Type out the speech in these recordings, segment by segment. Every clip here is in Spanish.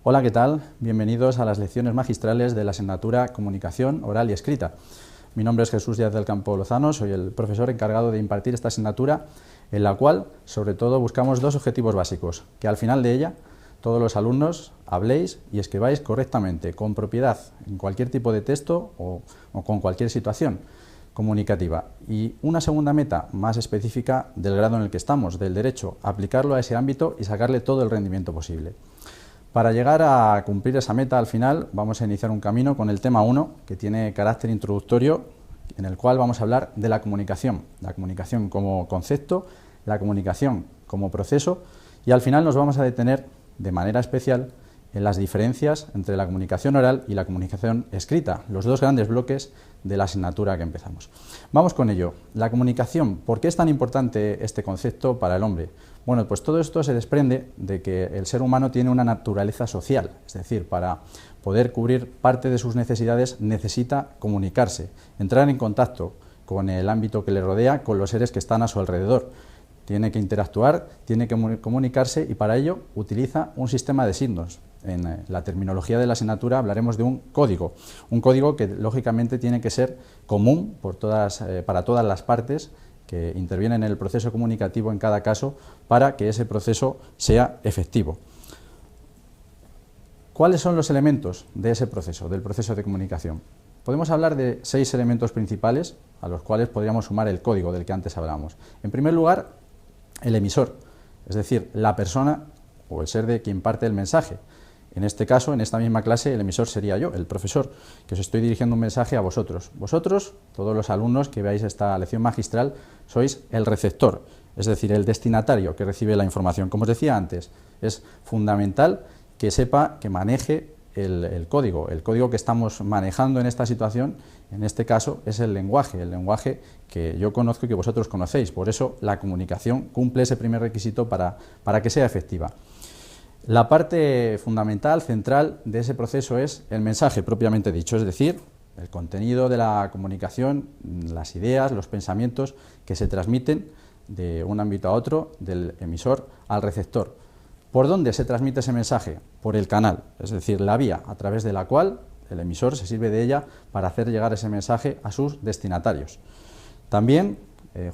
Hola, ¿qué tal? Bienvenidos a las lecciones magistrales de la asignatura Comunicación Oral y Escrita. Mi nombre es Jesús Díaz del Campo Lozano, soy el profesor encargado de impartir esta asignatura, en la cual, sobre todo, buscamos dos objetivos básicos: que al final de ella todos los alumnos habléis y escribáis correctamente, con propiedad, en cualquier tipo de texto o con cualquier situación comunicativa. Y una segunda meta más específica del grado en el que estamos, del derecho, aplicarlo a ese ámbito y sacarle todo el rendimiento posible. Para llegar a cumplir esa meta, al final, vamos a iniciar un camino con el tema 1, que tiene carácter introductorio, en el cual vamos a hablar de la comunicación como concepto, la comunicación como proceso, y al final nos vamos a detener de manera especial en las diferencias entre la comunicación oral y la comunicación escrita, los dos grandes bloques de la asignatura que empezamos. Vamos con ello. La comunicación, ¿por qué es tan importante este concepto para el hombre? Bueno, pues todo esto se desprende de que el ser humano tiene una naturaleza social, es decir, para poder cubrir parte de sus necesidades necesita comunicarse, entrar en contacto con el ámbito que le rodea, con los seres que están a su alrededor. Tiene que interactuar, tiene que comunicarse y para ello utiliza un sistema de signos. En la terminología de la asignatura hablaremos de un código que lógicamente tiene que ser común para todas las partes que intervienen en el proceso comunicativo en cada caso para que ese proceso sea efectivo. ¿Cuáles son los elementos de ese proceso, del proceso de comunicación? Podemos hablar de 6 elementos principales a los cuales podríamos sumar el código del que antes hablamos. En primer lugar, el emisor, es decir, la persona o el ser de quien parte el mensaje. En este caso, en esta misma clase, el emisor sería yo, el profesor, que os estoy dirigiendo un mensaje a vosotros. Vosotros, todos los alumnos que veáis esta lección magistral, sois el receptor, es decir, el destinatario que recibe la información. Como os decía antes, es fundamental que sepa, que maneje el código que estamos manejando en esta situación. En este caso es el lenguaje que yo conozco y que vosotros conocéis. Por eso la comunicación cumple ese primer requisito para que sea efectiva. La parte fundamental, central de ese proceso es el mensaje propiamente dicho, es decir, el contenido de la comunicación, las ideas, los pensamientos que se transmiten de un ámbito a otro, del emisor al receptor. ¿Por dónde se transmite ese mensaje? Por el canal, es decir, la vía a través de la cual el emisor se sirve de ella para hacer llegar ese mensaje a sus destinatarios. También,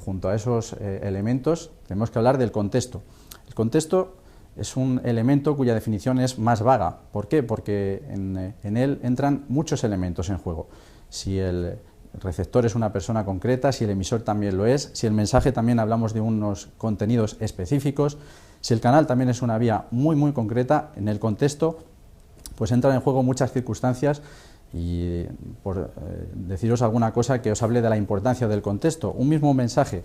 junto a esos elementos, tenemos que hablar del contexto. El contexto es un elemento cuya definición es más vaga. ¿Por qué? Porque en él entran muchos elementos en juego. Si el receptor es una persona concreta, si el emisor también lo es, si el mensaje también hablamos de unos contenidos específicos, si el canal también es una vía muy concreta, en el contexto pues entran en juego muchas circunstancias. Y por deciros alguna cosa que os hable de la importancia del contexto, un mismo mensaje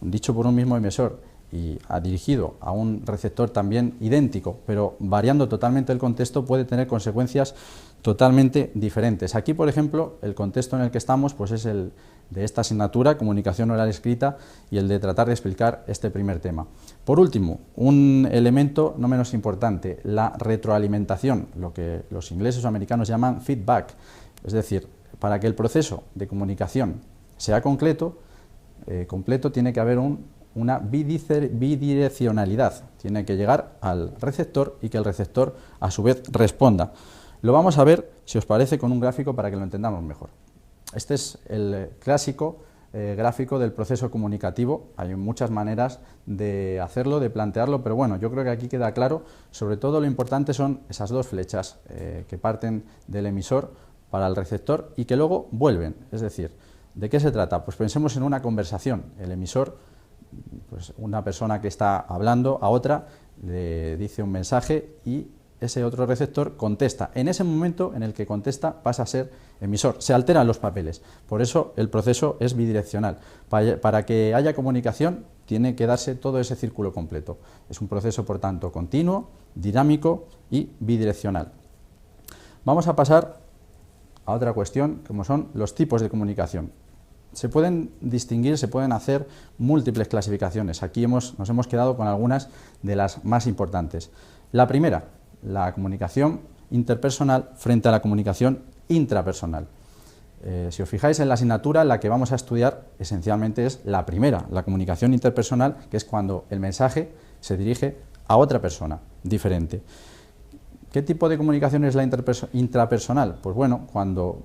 dicho por un mismo emisor y dirigido a un receptor también idéntico, pero variando totalmente el contexto, puede tener consecuencias totalmente diferentes. Aquí, por ejemplo, el contexto en el que estamos pues es el de esta asignatura, Comunicación Oral Escrita, y el de tratar de explicar este primer tema. Por último, un elemento no menos importante, la retroalimentación, lo que los ingleses o americanos llaman feedback, es decir, para que el proceso de comunicación sea completo tiene que haber una bidireccionalidad, tiene que llegar al receptor y que el receptor a su vez responda. Lo vamos a ver, si os parece, con un gráfico para que lo entendamos mejor. Este es el clásico gráfico del proceso comunicativo. Hay muchas maneras de hacerlo, de plantearlo, pero bueno, yo creo que aquí queda claro. Sobre todo lo importante son esas dos flechas que parten del emisor para el receptor y que luego vuelven. Es decir, ¿de qué se trata? Pues pensemos en una conversación. El emisor, pues una persona que está hablando a otra, le dice un mensaje y ese otro receptor contesta. En ese momento en el que contesta pasa a ser emisor, se alteran los papeles. Por eso el proceso es bidireccional. Para que haya comunicación tiene que darse todo ese círculo completo. Es un proceso, por tanto, continuo, dinámico y bidireccional. Vamos a pasar a otra cuestión, como son los tipos de comunicación. Se pueden distinguir, se pueden hacer múltiples clasificaciones. Aquí nos hemos quedado con algunas de las más importantes. La primera, la comunicación interpersonal frente a la comunicación intrapersonal. Si os fijáis en la asignatura, la que vamos a estudiar esencialmente es la primera, la comunicación interpersonal, que es cuando el mensaje se dirige a otra persona diferente. ¿Qué tipo de comunicación es la intrapersonal? Pues bueno, cuando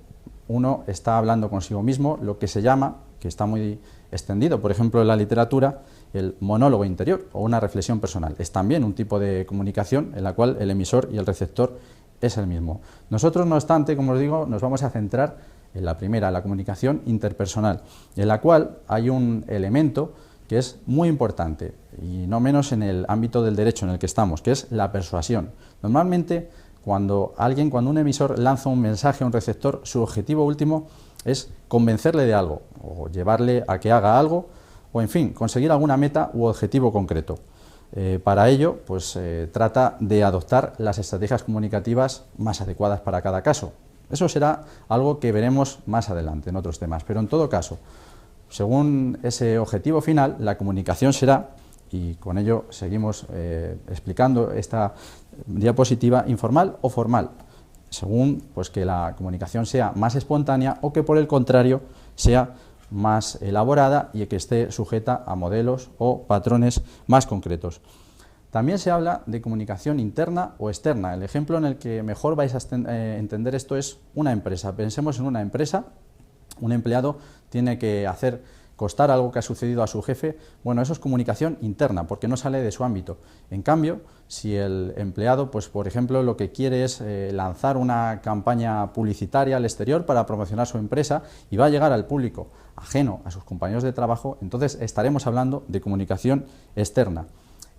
uno está hablando consigo mismo, lo que se llama, que está muy extendido, por ejemplo, en la literatura, el monólogo interior o una reflexión personal. Es también un tipo de comunicación en la cual el emisor y el receptor es el mismo. Nosotros, no obstante, como os digo, nos vamos a centrar en la primera, la comunicación interpersonal, en la cual hay un elemento que es muy importante, y no menos en el ámbito del derecho en el que estamos, que es la persuasión. Normalmente, cuando un emisor lanza un mensaje a un receptor, su objetivo último es convencerle de algo, o llevarle a que haga algo, o en fin, conseguir alguna meta u objetivo concreto. Para ello, pues trata de adoptar las estrategias comunicativas más adecuadas para cada caso. Eso será algo que veremos más adelante en otros temas, pero en todo caso, según ese objetivo final, la comunicación será, y con ello seguimos explicando esta diapositiva, informal o formal, según pues que la comunicación sea más espontánea o que por el contrario sea más elaborada y que esté sujeta a modelos o patrones más concretos. También se habla de comunicación interna o externa. El ejemplo en el que mejor vais a entender esto es una empresa. Pensemos en una empresa, un empleado tiene que hacer constar algo que ha sucedido a su jefe. Bueno, eso es comunicación interna, porque no sale de su ámbito. En cambio, si el empleado, pues por ejemplo, lo que quiere es lanzar una campaña publicitaria al exterior para promocionar su empresa y va a llegar al público ajeno a sus compañeros de trabajo, entonces estaremos hablando de comunicación externa.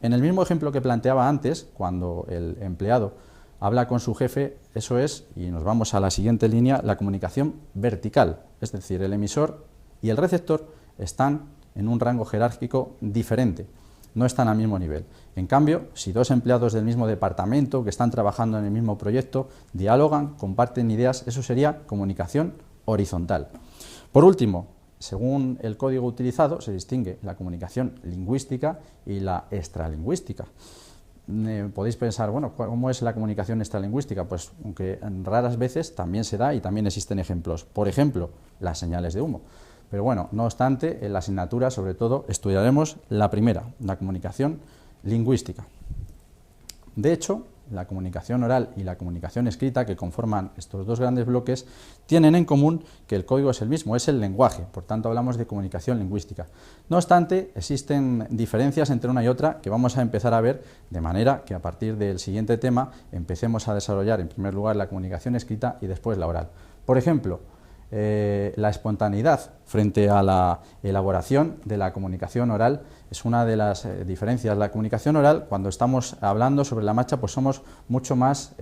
En el mismo ejemplo que planteaba antes, cuando el empleado habla con su jefe, eso es, y nos vamos a la siguiente línea, la comunicación vertical, es decir, el emisor y el receptor están en un rango jerárquico diferente, no están al mismo nivel. En cambio, si dos empleados del mismo departamento que están trabajando en el mismo proyecto dialogan, comparten ideas, eso sería comunicación horizontal. Por último, según el código utilizado, se distingue la comunicación lingüística y la extralingüística. Podéis pensar, bueno, ¿cómo es la comunicación extralingüística? Pues aunque en raras veces también se da y también existen ejemplos. Por ejemplo, las señales de humo. Pero bueno, no obstante, en la asignatura sobre todo estudiaremos la primera, la comunicación lingüística. De hecho, la comunicación oral y la comunicación escrita, que conforman estos dos grandes bloques, tienen en común que el código es el mismo, es el lenguaje, por tanto hablamos de comunicación lingüística. No obstante, existen diferencias entre una y otra que vamos a empezar a ver, de manera que a partir del siguiente tema empecemos a desarrollar en primer lugar la comunicación escrita y después la oral. Por ejemplo, la espontaneidad frente a la elaboración de la comunicación oral es una de las diferencias. La comunicación oral, cuando estamos hablando sobre la marcha, pues somos mucho más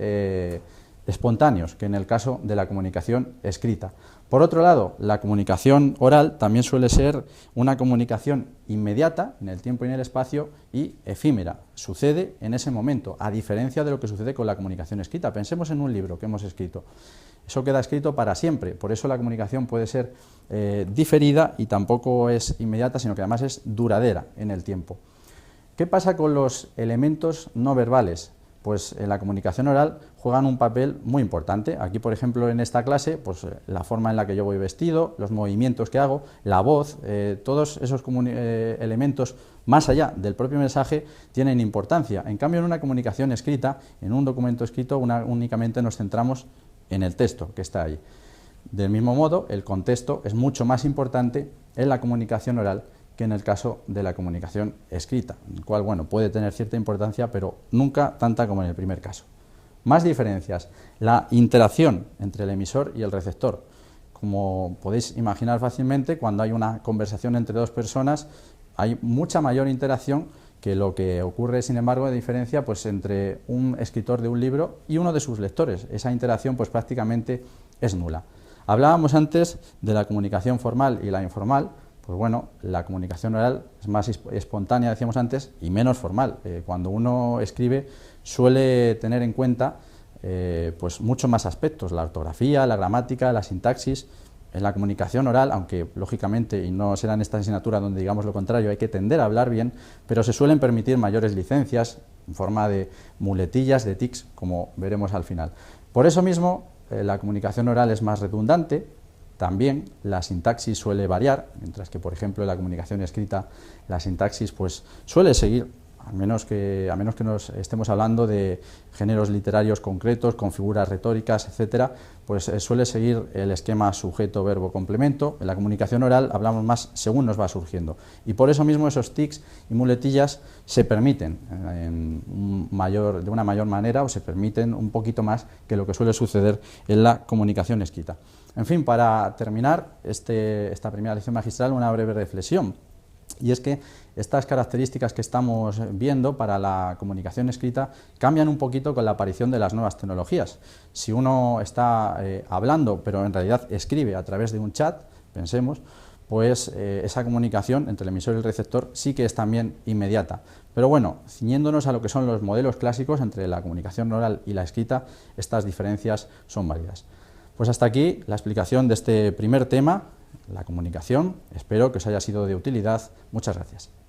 espontáneos que en el caso de la comunicación escrita. Por otro lado, la comunicación oral también suele ser una comunicación inmediata en el tiempo y en el espacio y efímera, sucede en ese momento, a diferencia de lo que sucede con la comunicación escrita. Pensemos en un libro que hemos escrito. Eso queda escrito para siempre, por eso la comunicación puede ser diferida y tampoco es inmediata, sino que además es duradera en el tiempo. ¿Qué pasa con los elementos no verbales? Pues en la comunicación oral juegan un papel muy importante. Aquí, por ejemplo, en esta clase, pues la forma en la que yo voy vestido, los movimientos que hago, la voz, todos esos elementos más allá del propio mensaje tienen importancia. En cambio, en una comunicación escrita, en un documento escrito, únicamente nos centramos en el texto que está ahí. Del mismo modo, el contexto es mucho más importante en la comunicación oral que en el caso de la comunicación escrita, el cual, bueno, puede tener cierta importancia, pero nunca tanta como en el primer caso. Más diferencias. La interacción entre el emisor y el receptor. Como podéis imaginar fácilmente, cuando hay una conversación entre dos personas, hay mucha mayor interacción que lo que ocurre, sin embargo, de diferencia pues, entre un escritor de un libro y uno de sus lectores. Esa interacción pues, prácticamente es nula. Hablábamos antes de la comunicación formal y la informal. Pues bueno, la comunicación oral es más espontánea, decíamos antes, y menos formal. Cuando uno escribe suele tener en cuenta pues muchos más aspectos, la ortografía, la gramática, la sintaxis. En la comunicación oral, aunque lógicamente, y no será en esta asignatura donde digamos lo contrario, hay que tender a hablar bien, pero se suelen permitir mayores licencias en forma de muletillas, de tics, como veremos al final. Por eso mismo, la comunicación oral es más redundante. También la sintaxis suele variar, mientras que, por ejemplo, en la comunicación escrita la sintaxis pues, suele seguir a menos que nos estemos hablando de géneros literarios concretos, con figuras retóricas, etcétera, pues suele seguir el esquema sujeto-verbo-complemento. En la comunicación oral hablamos más según nos va surgiendo. Y por eso mismo esos tics y muletillas se permiten de una mayor manera, o se permiten un poquito más que lo que suele suceder en la comunicación escrita. En fin, para terminar esta primera lección magistral, una breve reflexión. Y es que estas características que estamos viendo para la comunicación escrita cambian un poquito con la aparición de las nuevas tecnologías. Si uno está hablando, pero en realidad escribe a través de un chat, pensemos, pues esa comunicación entre el emisor y el receptor sí que es también inmediata. Pero bueno, ciñéndonos a lo que son los modelos clásicos entre la comunicación oral y la escrita, estas diferencias son válidas. Pues hasta aquí la explicación de este primer tema, la comunicación. Espero que os haya sido de utilidad. Muchas gracias.